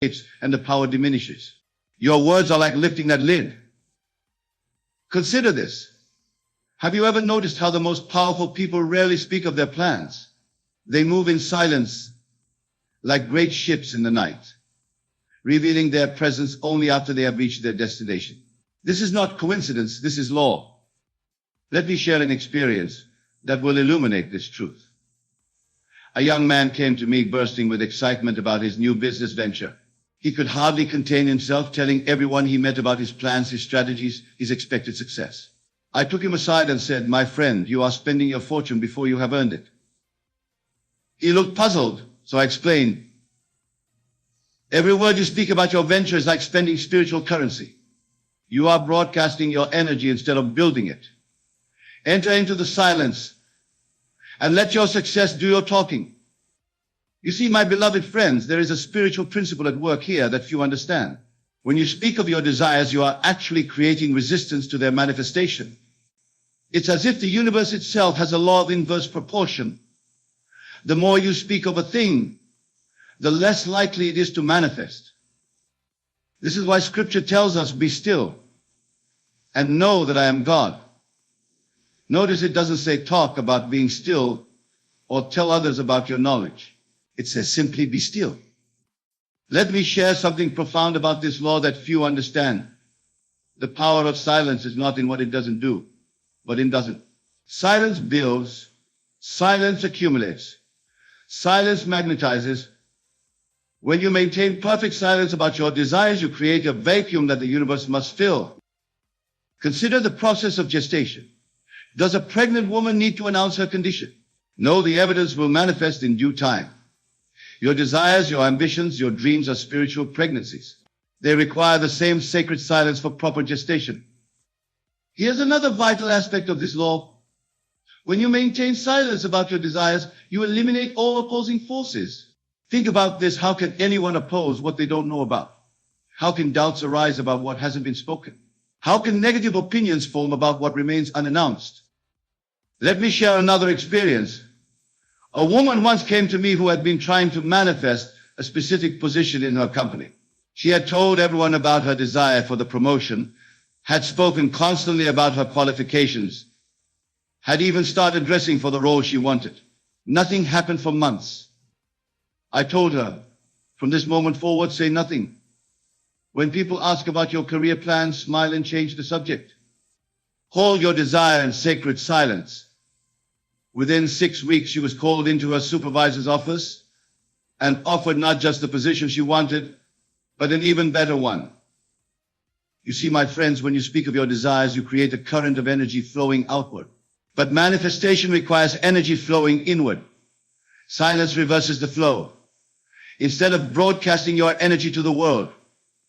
and the power diminishes. Your words are like lifting that lid. Consider this. Have you ever noticed how the most powerful people rarely speak of their plans? They move in silence, like great ships in the night, revealing their presence only after they have reached their destination. This is not coincidence, this is law. Let me share an experience that will illuminate this truth. A young man came to me bursting with excitement about his new business venture. He could hardly contain himself, telling everyone he met about his plans, his strategies, his expected success. I took him aside and said, "My friend, you are spending your fortune before you have earned it." He looked puzzled, so I explained, "Every word you speak about your venture is like spending spiritual currency. You are broadcasting your energy instead of building it. Enter into the silence and let your success do your talking." You see, my beloved friends, there is a spiritual principle at work here that few understand. When you speak of your desires, you are actually creating resistance to their manifestation. It's as if the universe itself has a law of inverse proportion. The more you speak of a thing, the less likely it is to manifest. This is why Scripture tells us, "Be still and know that I am God." Notice it doesn't say talk about being still or tell others about your knowledge. It says simply be still. Let me share something profound about this law that few understand. The power of silence is not in what it doesn't do, but in doesn't. Silence builds, silence accumulates, silence magnetizes. When you maintain perfect silence about your desires, you create a vacuum that the universe must fill. Consider the process of gestation. Does a pregnant woman need to announce her condition? No, the evidence will manifest in due time. Your desires, your ambitions, your dreams are spiritual pregnancies. They require the same sacred silence for proper gestation. Here's another vital aspect of this law. When you maintain silence about your desires, you eliminate all opposing forces. Think about this. How can anyone oppose what they don't know about? How can doubts arise about what hasn't been spoken? How can negative opinions form about what remains unannounced? Let me share another experience. A woman once came to me who had been trying to manifest a specific position in her company. She had told everyone about her desire for the promotion, had spoken constantly about her qualifications, had even started dressing for the role she wanted. Nothing happened for months. I told her, from this moment forward, say nothing. When people ask about your career plans, smile and change the subject. Hold your desire in sacred silence. Within 6 weeks, she was called into her supervisor's office and offered not just the position she wanted, but an even better one. You see, my friends, when you speak of your desires, you create a current of energy flowing outward. But manifestation requires energy flowing inward. Silence reverses the flow. Instead of broadcasting your energy to the world,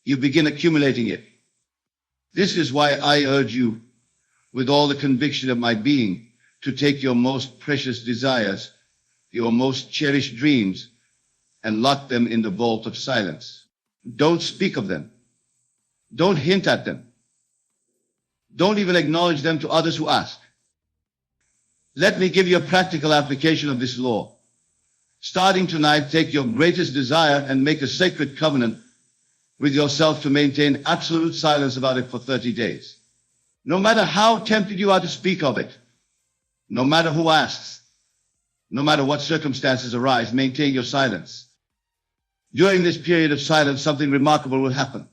you begin accumulating it. This is why I urge you, with all the conviction of my being, to take your most precious desires, your most cherished dreams, and lock them in the vault of silence. Don't speak of them. Don't hint at them. Don't even acknowledge them to others who ask. Let me give you a practical application of this law. Starting tonight, take your greatest desire and make a sacred covenant with yourself to maintain absolute silence about it for 30 days. No matter how tempted you are to speak of it, no matter who asks, no matter what circumstances arise, maintain your silence. During this period of silence, something remarkable will happen.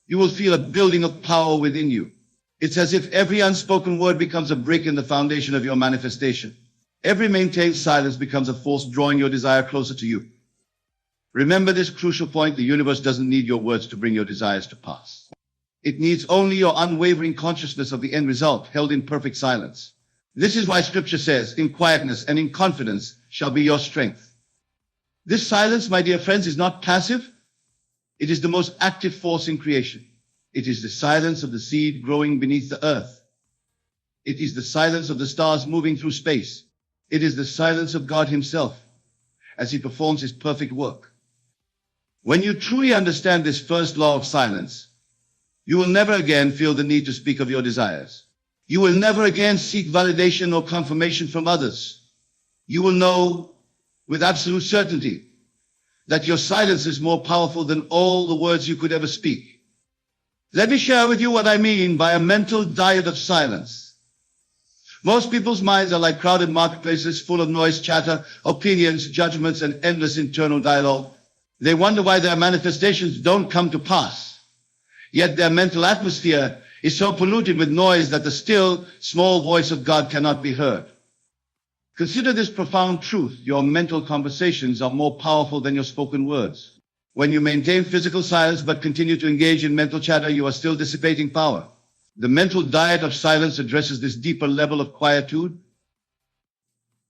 You will feel a building of power within you. It's as if every unspoken word becomes a brick in the foundation of your manifestation. Every maintained silence becomes a force drawing your desire closer to you. Remember this crucial point: the universe doesn't need your words to bring your desires to pass. It needs only your unwavering consciousness of the end result, held in perfect silence. This is why Scripture says, "In quietness and in confidence shall be your strength." This silence, my dear friends, is not passive. It is the most active force in creation. It is the silence of the seed growing beneath the earth. It is the silence of the stars moving through space. It is the silence of God Himself as He performs His perfect work. When you truly understand this first law of silence, you will never again feel the need to speak of your desires. You will never again seek validation or confirmation from others. You will know with absolute certainty that your silence is more powerful than all the words you could ever speak. Let me share with you what I mean by a mental diet of silence. Most people's minds are like crowded marketplaces full of noise, chatter, opinions, judgments, and endless internal dialogue. They wonder why their manifestations don't come to pass. Yet their mental atmosphere is so polluted with noise that the still, small voice of God cannot be heard. Consider this profound truth. Your mental conversations are more powerful than your spoken words. When you maintain physical silence but continue to engage in mental chatter, you are still dissipating power. The mental diet of silence addresses this deeper level of quietude.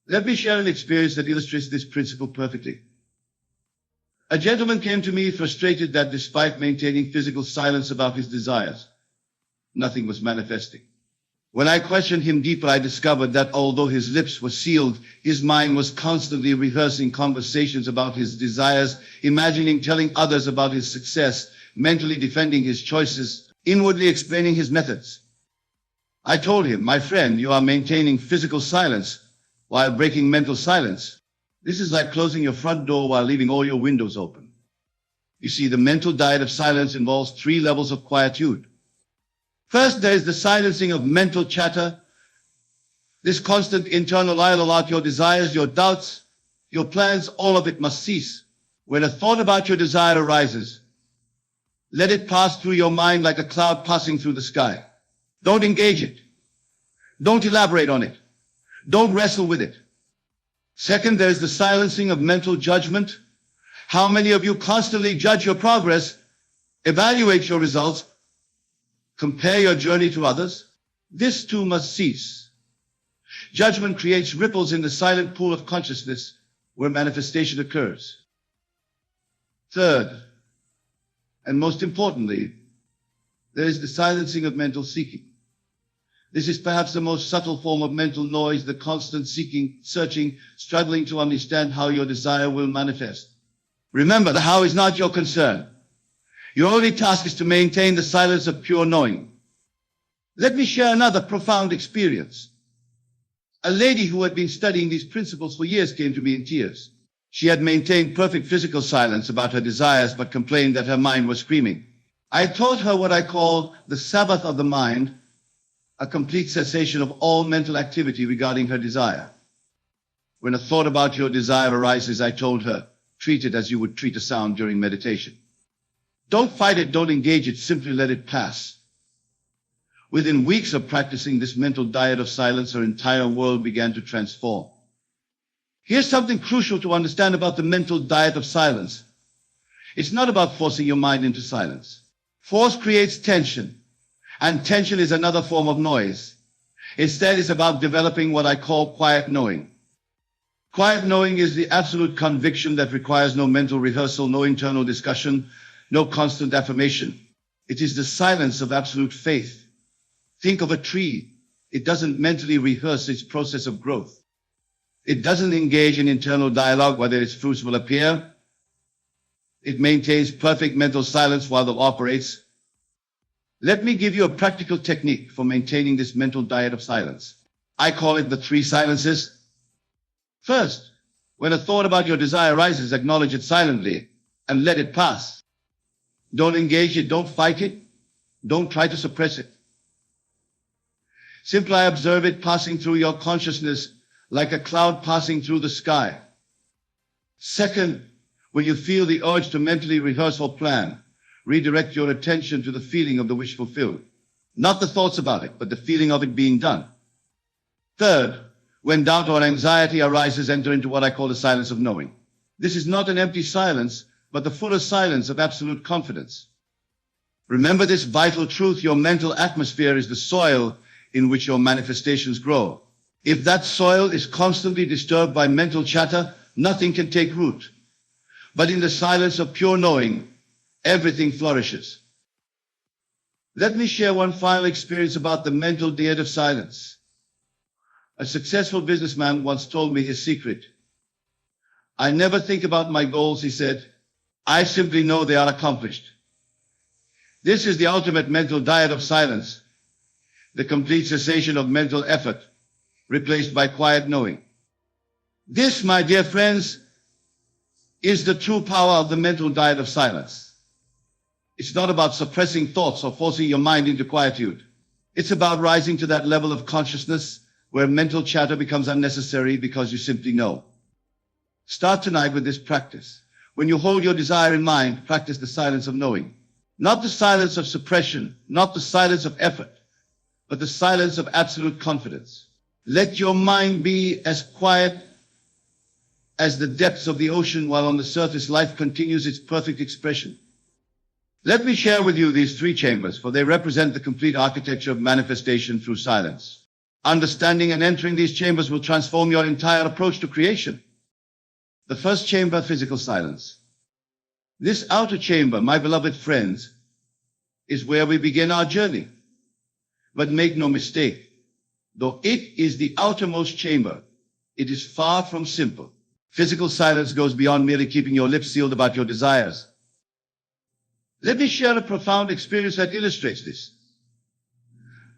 Let me share an experience that illustrates this principle perfectly. A gentleman came to me frustrated that despite maintaining physical silence about his desires, nothing was manifesting. When I questioned him deeper, I discovered that although his lips were sealed, his mind was constantly rehearsing conversations about his desires, imagining telling others about his success, mentally defending his choices, inwardly explaining his methods. I told him, my friend, you are maintaining physical silence while breaking mental silence. This is like closing your front door while leaving all your windows open. You see, the mental diet of silence involves 3 levels of quietude. First, there is the silencing of mental chatter. This constant internal dialogue, your desires, your doubts, your plans, all of it must cease. When a thought about your desire arises, let it pass through your mind like a cloud passing through the sky. Don't engage it. Don't elaborate on it. Don't wrestle with it. Second, there is the silencing of mental judgment. How many of you constantly judge your progress, evaluate your results, compare your journey to others? This too must cease. Judgment creates ripples in the silent pool of consciousness where manifestation occurs. Third, and most importantly, there is the silencing of mental seeking. This is perhaps the most subtle form of mental noise, the constant seeking, searching, struggling to understand how your desire will manifest. Remember, the how is not your concern. Your only task is to maintain the silence of pure knowing. Let me share another profound experience. A lady who had been studying these principles for years came to me in tears. She had maintained perfect physical silence about her desires, but complained that her mind was screaming. I taught her what I call the Sabbath of the mind, a complete cessation of all mental activity regarding her desire. When a thought about your desire arises, I told her, treat it as you would treat a sound during meditation. Don't fight it, don't engage it, simply let it pass. Within weeks of practicing this mental diet of silence, her entire world began to transform. Here's something crucial to understand about the mental diet of silence. It's not about forcing your mind into silence. Force creates tension, and tension is another form of noise. Instead, it's about developing what I call quiet knowing. Quiet knowing is the absolute conviction that requires no mental rehearsal, no internal discussion, no constant affirmation. It is the silence of absolute faith. Think of a tree. It doesn't mentally rehearse its process of growth. It doesn't engage in internal dialogue whether its fruits will appear. It maintains perfect mental silence while it operates. Let me give you a practical technique for maintaining this mental diet of silence. I call it the 3 silences. First, when a thought about your desire arises, acknowledge it silently and let it pass. Don't engage it, don't fight it, don't try to suppress it. Simply observe it passing through your consciousness like a cloud passing through the sky. Second, when you feel the urge to mentally rehearse or plan, redirect your attention to the feeling of the wish fulfilled. Not the thoughts about it, but the feeling of it being done. Third, when doubt or anxiety arises, enter into what I call the silence of knowing. This is not an empty silence, but the fuller silence of absolute confidence. Remember this vital truth: your mental atmosphere is the soil in which your manifestations grow. If that soil is constantly disturbed by mental chatter, nothing can take root. But in the silence of pure knowing, everything flourishes. Let me share one final experience about the mental diet of silence. A successful businessman once told me his secret. I never think about my goals, he said. I simply know they are accomplished. This is the ultimate mental diet of silence, the complete cessation of mental effort, replaced by quiet knowing. This, my dear friends, is the true power of the mental diet of silence. It's not about suppressing thoughts or forcing your mind into quietude. It's about rising to that level of consciousness where mental chatter becomes unnecessary because you simply know. Start tonight with this practice. When you hold your desire in mind, practice the silence of knowing. Not the silence of suppression, not the silence of effort, but the silence of absolute confidence. Let your mind be as quiet as the depths of the ocean, while on the surface life continues its perfect expression. Let me share with you these three chambers, for they represent the complete architecture of manifestation through silence. Understanding and entering these chambers will transform your entire approach to creation. The first chamber, physical silence. This outer chamber, my beloved friends, is where we begin our journey. But make no mistake, though it is the outermost chamber, it is far from simple. Physical silence goes beyond merely keeping your lips sealed about your desires. Let me share a profound experience that illustrates this.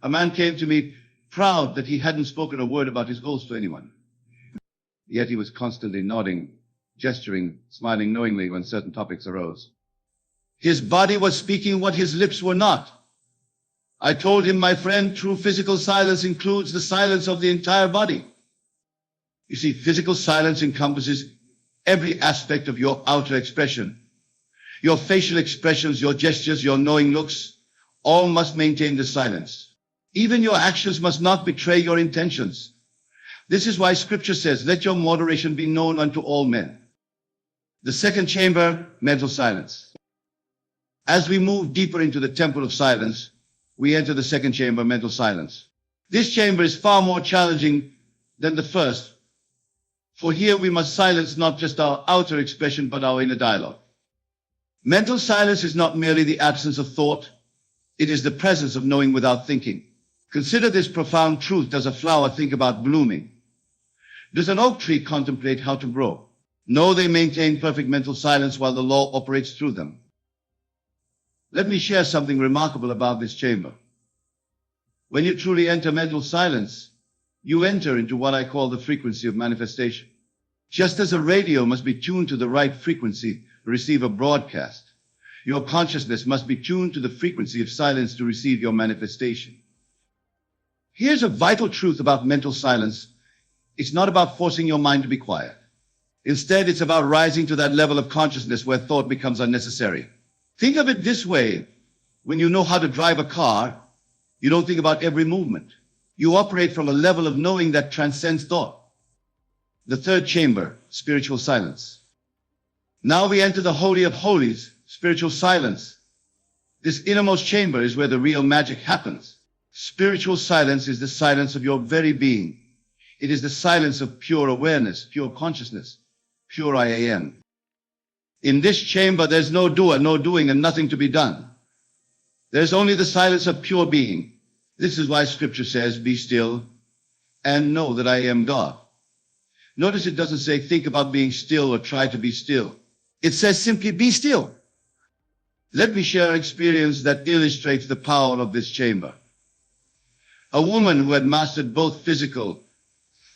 A man came to me proud that he hadn't spoken a word about his goals to anyone. Yet he was constantly nodding, gesturing, smiling knowingly when certain topics arose. His body was speaking what his lips were not. I told him, my friend, true physical silence includes the silence of the entire body. You see, physical silence encompasses every aspect of your outer expression. Your facial expressions, your gestures, your knowing looks, all must maintain the silence. Even your actions must not betray your intentions. This is why Scripture says, let your moderation be known unto all men. The second chamber, mental silence. As we move deeper into the temple of silence, we enter the second chamber, mental silence. This chamber is far more challenging than the first, for here we must silence not just our outer expression, but our inner dialogue. Mental silence is not merely the absence of thought, it is the presence of knowing without thinking. Consider this profound truth. Does a flower think about blooming? Does an oak tree contemplate how to grow? No, they maintain perfect mental silence while the law operates through them. Let me share something remarkable about this chamber. When you truly enter mental silence, you enter into what I call the frequency of manifestation. Just as a radio must be tuned to the right frequency to receive a broadcast, your consciousness must be tuned to the frequency of silence to receive your manifestation. Here's a vital truth about mental silence. It's not about forcing your mind to be quiet. Instead, it's about rising to that level of consciousness where thought becomes unnecessary. Think of it this way. When you know how to drive a car, you don't think about every movement. You operate from a level of knowing that transcends thought. The third chamber, spiritual silence. Now we enter the Holy of Holies, spiritual silence. This innermost chamber is where the real magic happens. Spiritual silence is the silence of your very being. It is the silence of pure awareness, pure consciousness, pure I am. In this chamber, there's no doer, no doing, and nothing to be done. There's only the silence of pure being. This is why Scripture says, be still and know that I am God. Notice it doesn't say think about being still or try to be still. It says simply be still. Let me share an experience that illustrates the power of this chamber. A woman who had mastered both physical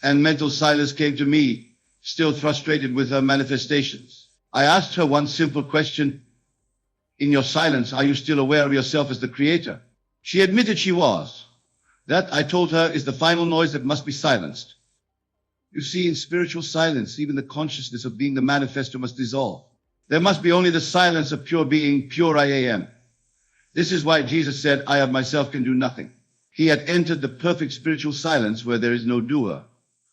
and mental silence came to me, still frustrated with her manifestations. I asked her one simple question. In your silence, are you still aware of yourself as the creator? She admitted she was. That, I told her, is the final noise that must be silenced. You see, in spiritual silence, even the consciousness of being the manifestor must dissolve. There must be only the silence of pure being, pure I am. This is why Jesus said, I of myself can do nothing. He had entered the perfect spiritual silence where there is no doer,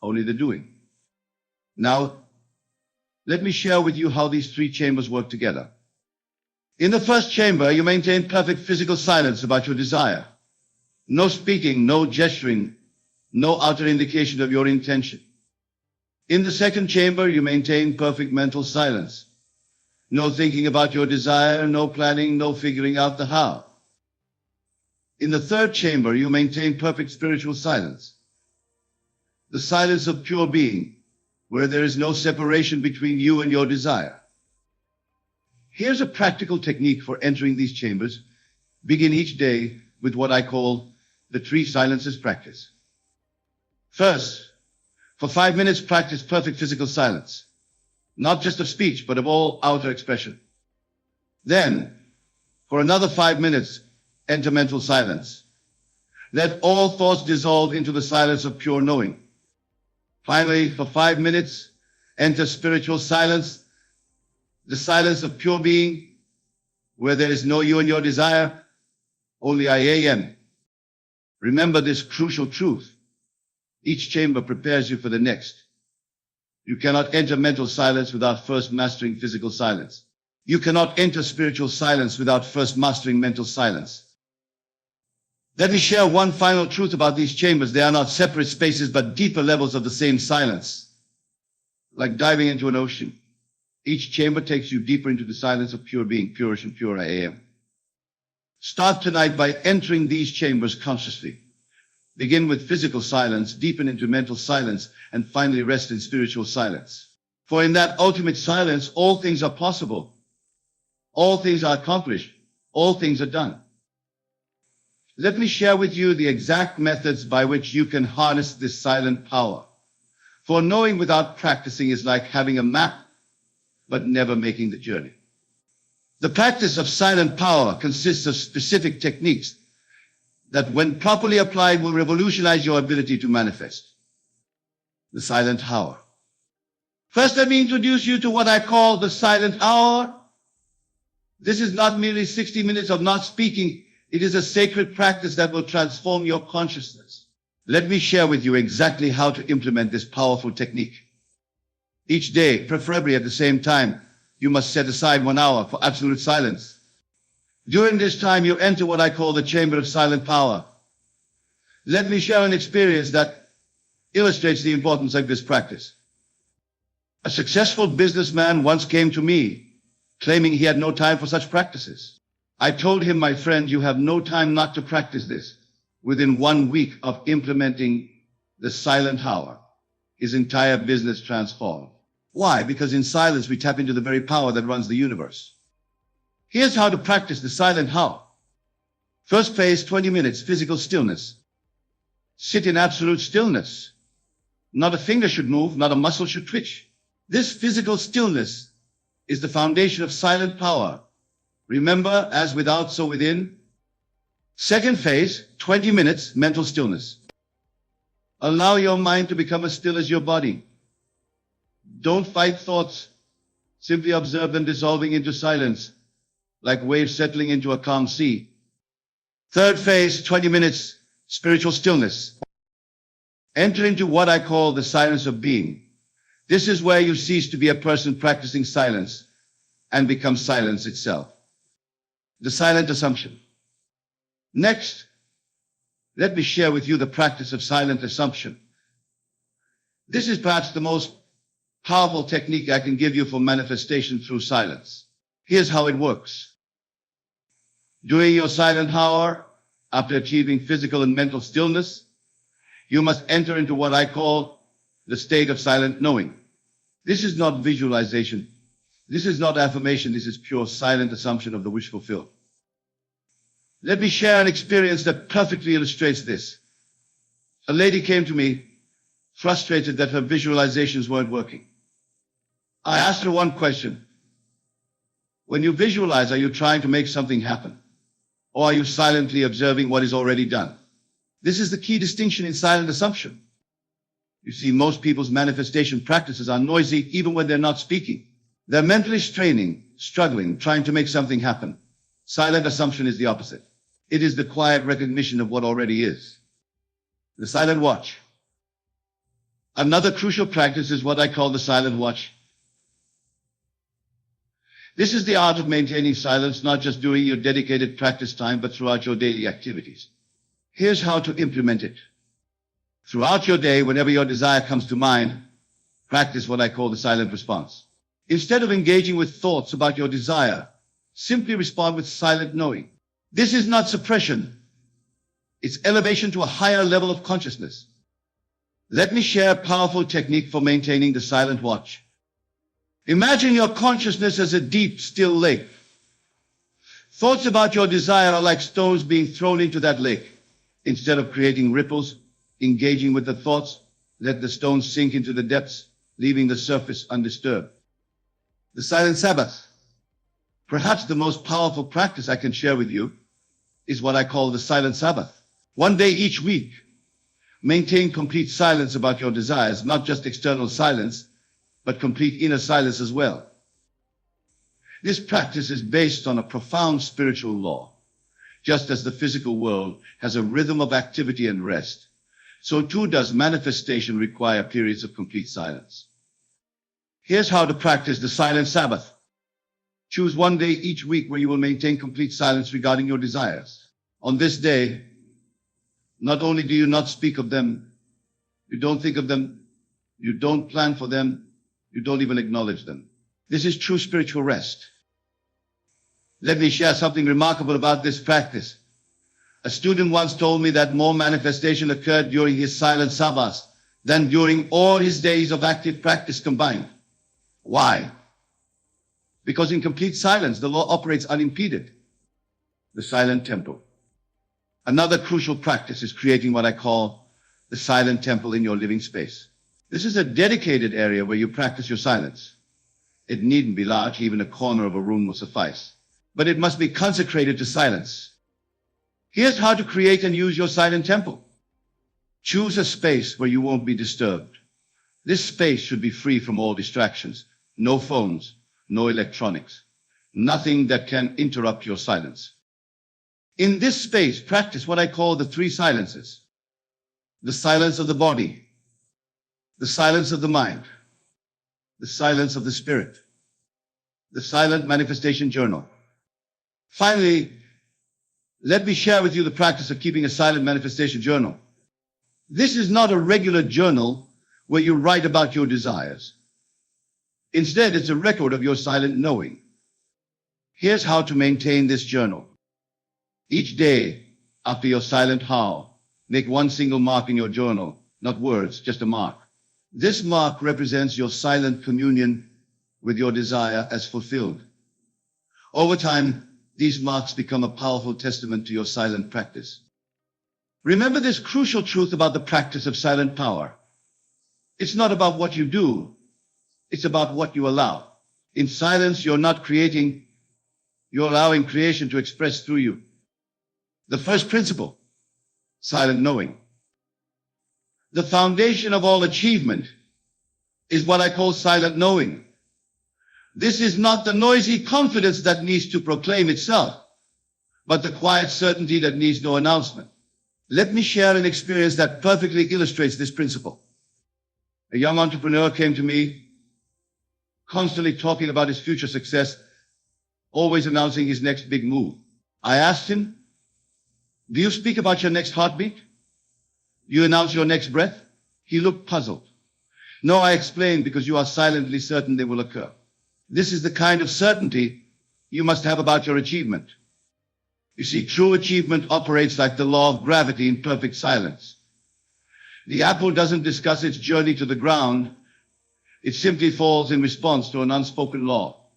only the doing. Now, let me share with you how these three chambers work together. In the first chamber, you maintain perfect physical silence about your desire. No speaking, no gesturing, no outer indication of your intention. In the second chamber, you maintain perfect mental silence. No thinking about your desire, no planning, no figuring out the how. In the third chamber, you maintain perfect spiritual silence. The silence of pure being, where there is no separation between you and your desire. Here's a practical technique for entering these chambers. Begin each day with what I call the three silences practice. First, for 5 minutes, practice perfect physical silence. not just of speech, but of all outer expression. Then, for another 5 minutes, enter mental silence. Let all thoughts dissolve into the silence of pure knowing. Finally, for 5 minutes, enter spiritual silence, the silence of pure being, where there is no you and your desire, only I am. Remember this crucial truth. Each chamber prepares you for the next. You cannot enter mental silence without first mastering physical silence. You cannot enter spiritual silence without first mastering mental silence. Let me share one final truth about these chambers. They are not separate spaces, but deeper levels of the same silence. Like diving into an ocean. Each chamber takes you deeper into the silence of pure being, purish and pure I am. Start tonight by entering these chambers consciously. Begin with physical silence, deepen into mental silence, and finally rest in spiritual silence. For in that ultimate silence, all things are possible. All things are accomplished. All things are done. Let me share with you the exact methods by which you can harness this silent power. For knowing without practicing is like having a map, but never making the journey. The practice of silent power consists of specific techniques that, when properly applied, will revolutionize your ability to manifest. The silent hour. First, let me introduce you to what I call the silent hour. This is not merely 60 minutes of not speaking. It is a sacred practice that will transform your consciousness. Let me share with you exactly how to implement this powerful technique. Each day, preferably at the same time, you must set aside 1 hour for absolute silence. During this time, you enter what I call the chamber of silent power. Let me share an experience that illustrates the importance of this practice. A successful businessman once came to me, claiming he had no time for such practices. I told him, my friend, you have no time not to practice this. Within 1 week of implementing the silent hour, his entire business transformed. Why? Because in silence, we tap into the very power that runs the universe. Here's how to practice the silent hour. First phase, 20 minutes, physical stillness. Sit in absolute stillness. Not a finger should move, not a muscle should twitch. This physical stillness is the foundation of silent power. Remember, as without, so within. Second phase, 20 minutes, mental stillness. Allow your mind to become as still as your body. Don't fight thoughts. Simply observe them dissolving into silence, like waves settling into a calm sea. Third phase, 20 minutes, spiritual stillness. Enter into what I call the silence of being. This is where you cease to be a person practicing silence and become silence itself. The silent assumption. Next, let me share with you the practice of silent assumption. This is perhaps the most powerful technique I can give you for manifestation through silence. Here's how it works. During your silent hour, after achieving physical and mental stillness, you must enter into what I call the state of silent knowing. This is not visualization. This is not affirmation. This is pure silent assumption of the wish fulfilled. Let me share an experience that perfectly illustrates this. A lady came to me, frustrated that her visualizations weren't working. I asked her one question. When you visualize, are you trying to make something happen? Or are you silently observing what is already done? This is the key distinction in silent assumption. You see, most people's manifestation practices are noisy even when they're not speaking. They're mentally straining, struggling, trying to make something happen. Silent assumption is the opposite. It is the quiet recognition of what already is. The silent watch. Another crucial practice is what I call the silent watch. This is the art of maintaining silence, not just during your dedicated practice time, but throughout your daily activities. Here's how to implement it. Throughout your day, whenever your desire comes to mind, practice what I call the silent response. Instead of engaging with thoughts about your desire, simply respond with silent knowing. This is not suppression. It's elevation to a higher level of consciousness. Let me share a powerful technique for maintaining the silent watch. Imagine your consciousness as a deep, still lake. Thoughts about your desire are like stones being thrown into that lake. Instead of creating ripples, engaging with the thoughts, let the stones sink into the depths, leaving the surface undisturbed. The silent Sabbath. Perhaps the most powerful practice I can share with you is what I call the silent Sabbath. One day each week, maintain complete silence about your desires, not just external silence, but complete inner silence as well. This practice is based on a profound spiritual law. Just as the physical world has a rhythm of activity and rest, so too does manifestation require periods of complete silence. Here's how to practice the silent Sabbath. Choose one day each week where you will maintain complete silence regarding your desires. On this day, not only do you not speak of them, you don't think of them, you don't plan for them, you don't even acknowledge them. This is true spiritual rest. Let me share something remarkable about this practice. A student once told me that more manifestation occurred during his silent Sabbaths than during all his days of active practice combined. Why? Because in complete silence, the law operates unimpeded. The silent temple. Another crucial practice is creating what I call the silent temple in your living space. This is a dedicated area where you practice your silence. It needn't be large, even a corner of a room will suffice. But it must be consecrated to silence. Here's how to create and use your silent temple. Choose a space where you won't be disturbed. This space should be free from all distractions. No phones, no electronics, nothing that can interrupt your silence. In this space, practice what I call the three silences. The silence of the body, the silence of the mind, the silence of the spirit, the silent manifestation journal. Finally, let me share with you the practice of keeping a silent manifestation journal. This is not a regular journal where you write about your desires. Instead, it's a record of your silent knowing. Here's how to maintain this journal. Each day, after your silent how, make one single mark in your journal, not words, just a mark. This mark represents your silent communion with your desire as fulfilled. Over time, these marks become a powerful testament to your silent practice. Remember this crucial truth about the practice of silent power. It's not about what you do. It's about what you allow. In silence, you're not creating. You're allowing creation to express through you. The first principle, silent knowing. The foundation of all achievement is what I call silent knowing. This is not the noisy confidence that needs to proclaim itself, but the quiet certainty that needs no announcement. Let me share an experience that perfectly illustrates this principle. A young entrepreneur came to me, constantly talking about his future success, always announcing his next big move. I asked him, do you speak about your next heartbeat? Do you announce your next breath? He looked puzzled. No, I explained, because you are silently certain they will occur. This is the kind of certainty you must have about your achievement. You see, true achievement operates like the law of gravity in perfect silence. The apple doesn't discuss its journey to the ground. It simply falls in response to an unspoken law.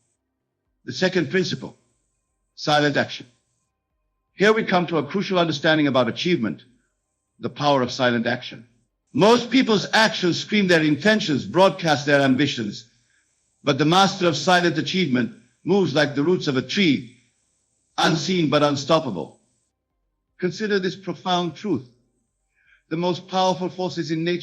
The second principle, silent action. Here we come to a crucial understanding about achievement, the power of silent action. Most people's actions scream their intentions, broadcast their ambitions. But the master of silent achievement moves like the roots of a tree, unseen but unstoppable. Consider this profound truth. The most powerful forces in nature